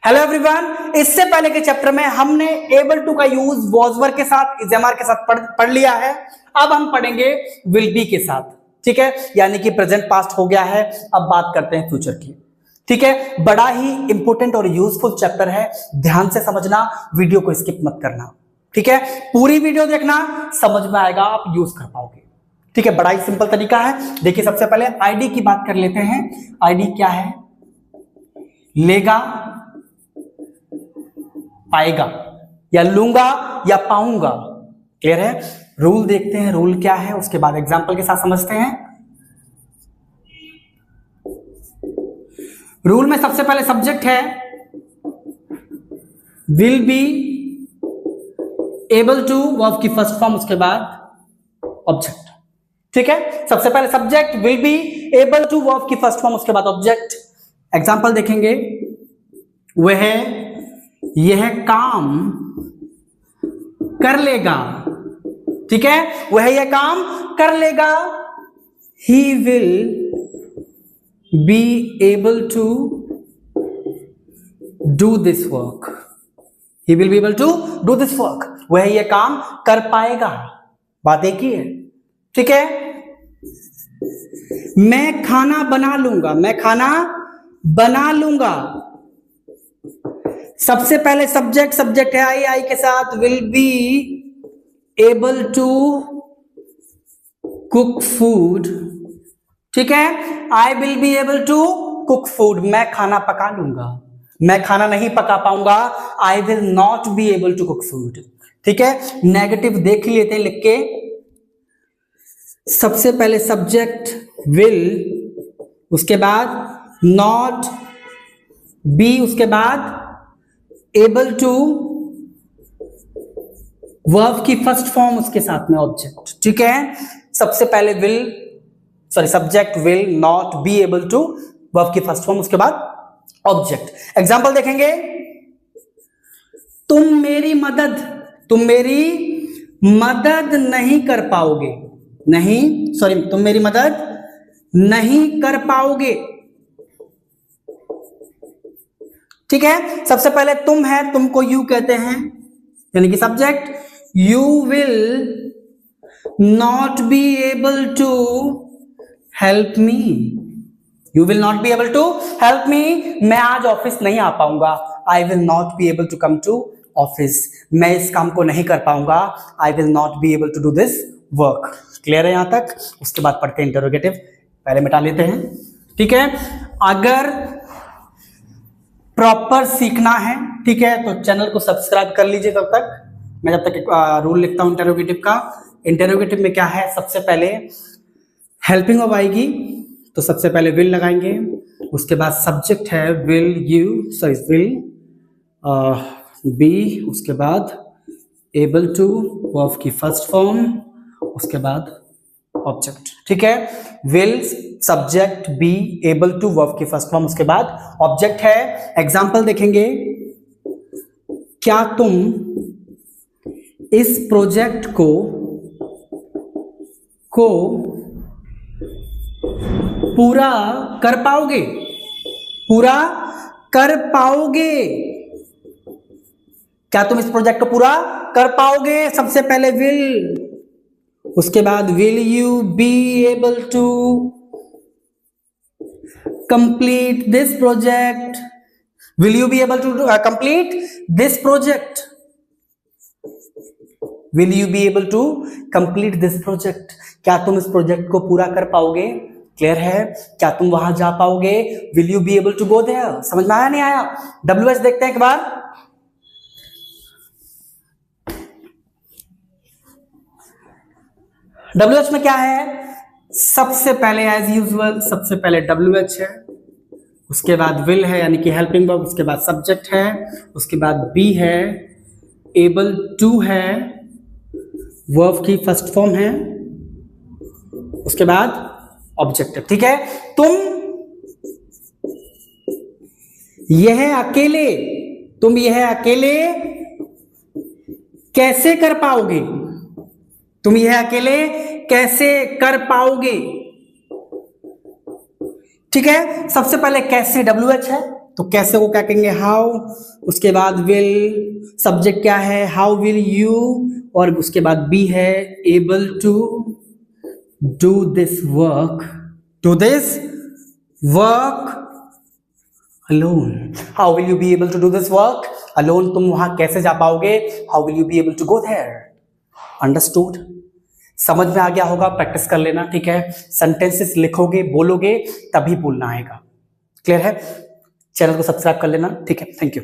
Hello everyone, इससे पहले के चैप्टर में हमने एबल टू का यूज वॉज वर के साथ, इज एम आर के साथ पढ़ लिया है। अब हम पढ़ेंगे विल बी के साथ, ठीक है, यानी कि प्रेजेंट पास्ट हो गया है। अब बात करते हैं फ्यूचर की, ठीक है। बड़ा ही इंपॉर्टेंट और यूजफुल चैप्टर है, ध्यान से समझना, वीडियो को स्किप मत करना, ठीक है। पूरी वीडियो देखना, समझ में आएगा, आप यूज कर पाओगे, ठीक है। बड़ा ही सिंपल तरीका है। देखिए, सबसे पहले आईडी की बात कर लेते हैं। आईडी क्या है? लेगा, पाएगा, या लूंगा या पाऊंगा। क्लियर है? रूल देखते हैं, रूल क्या है, उसके बाद एग्जांपल के साथ समझते हैं। रूल में सबसे पहले सब्जेक्ट है will be able to, verb की फर्स्ट फॉर्म, उसके बाद ऑब्जेक्ट, ठीक है। सबसे पहले subject will be able to, verb की फर्स्ट फॉर्म, उसके बाद ऑब्जेक्ट। एग्जांपल देखेंगे, वह यह काम कर लेगा, ठीक है, वह यह काम कर लेगा। He will be able to do this work, he will be able to do this work, वह यह काम कर पाएगा। बात एक ही है, ठीक है। मैं खाना बना लूंगा, मैं खाना बना लूंगा। सबसे पहले सब्जेक्ट है आई के साथ, will be able to cook food, ठीक है। I will be able to cook food, मैं खाना पका लूंगा। मैं खाना नहीं पका पाऊंगा, I will not be able to cook food, ठीक है। नेगेटिव देख ही लेते हैं लिख के। सबसे पहले सब्जेक्ट विल, उसके बाद नॉट, बी, उसके बाद एबल टू, वर्ब की फर्स्ट फॉर्म, उसके साथ में ऑब्जेक्ट, ठीक है। सबसे पहले subject will not be able to, verb की फर्स्ट फॉर्म, उसके बाद ऑब्जेक्ट। एग्जांपल देखेंगे, तुम मेरी मदद नहीं कर पाओगे, तुम मेरी मदद नहीं कर पाओगे, ठीक है। सबसे पहले तुम है, तुमको यू कहते हैं, यानी कि subject. You will not be able to help me, you will not be able to help me, मैं आज ऑफिस नहीं आ पाऊंगा। I will not be able to come to office, मैं इस काम को नहीं कर पाऊंगा। I will not be able to do this work. Clear है यहां तक? उसके बाद पढ़ते हैं इंटरोगेटिव, पहले मिटा लेते हैं, ठीक है। अगर प्रॉपर सीखना है, ठीक है, तो चैनल को सब्सक्राइब कर लीजिए। तब तक मैं जब तक रूल लिखता हूं इंटरोगेटिव का। इंटरोगेटिव में क्या है? सबसे पहले हेल्पिंग वर्ब आएगी, तो सबसे पहले विल लगाएंगे, उसके बाद सब्जेक्ट है विल बी, उसके बाद एबल टू, वर्ब की फर्स्ट फॉर्म, उसके बाद ऑब्जेक्ट, ठीक है। Will, subject, be, able to, verb की फर्स्ट फॉर्म, उसके बाद ऑब्जेक्ट है। एग्जांपल देखेंगे, क्या तुम इस प्रोजेक्ट को पूरा कर पाओगे? पूरा कर पाओगे, क्या तुम इस प्रोजेक्ट को पूरा कर पाओगे? सबसे पहले विल, उसके बाद will you be able to complete this project, will you be able to complete this project, will you be able to complete this project, क्या तुम इस प्रोजेक्ट को पूरा कर पाओगे? क्लियर है? क्या तुम वहां जा पाओगे? Will you be able to go there? समझ में आया नहीं आया? WH देखते हैं एक बार। WH में क्या है? सबसे पहले एज यूजुअल सबसे पहले WH है, उसके बाद विल है यानी कि हेल्पिंग वर्ब, उसके बाद सब्जेक्ट है, उसके बाद बी है, एबल टू है, वर्ब की फर्स्ट फॉर्म है, उसके बाद ऑब्जेक्ट है, ठीक है। तुम यह अकेले कैसे कर पाओगे? तुम यह अकेले कैसे कर पाओगे, ठीक है। सबसे पहले कैसे WH है, तो कैसे वो क्या कहेंगे, हाउ, उसके बाद विल, सब्जेक्ट क्या है, हाउ विल यू, और उसके बाद बी है able to do this work alone. How will you be able to do this work alone, तुम वहां कैसे जा पाओगे, how will you be able to go there. Understood, समझ में आ गया होगा, प्रैक्टिस कर लेना, ठीक है। सेंटेंसेस लिखोगे, बोलोगे, तभी बोलना आएगा। क्लियर है? चैनल को सब्सक्राइब कर लेना, ठीक है। Thank you.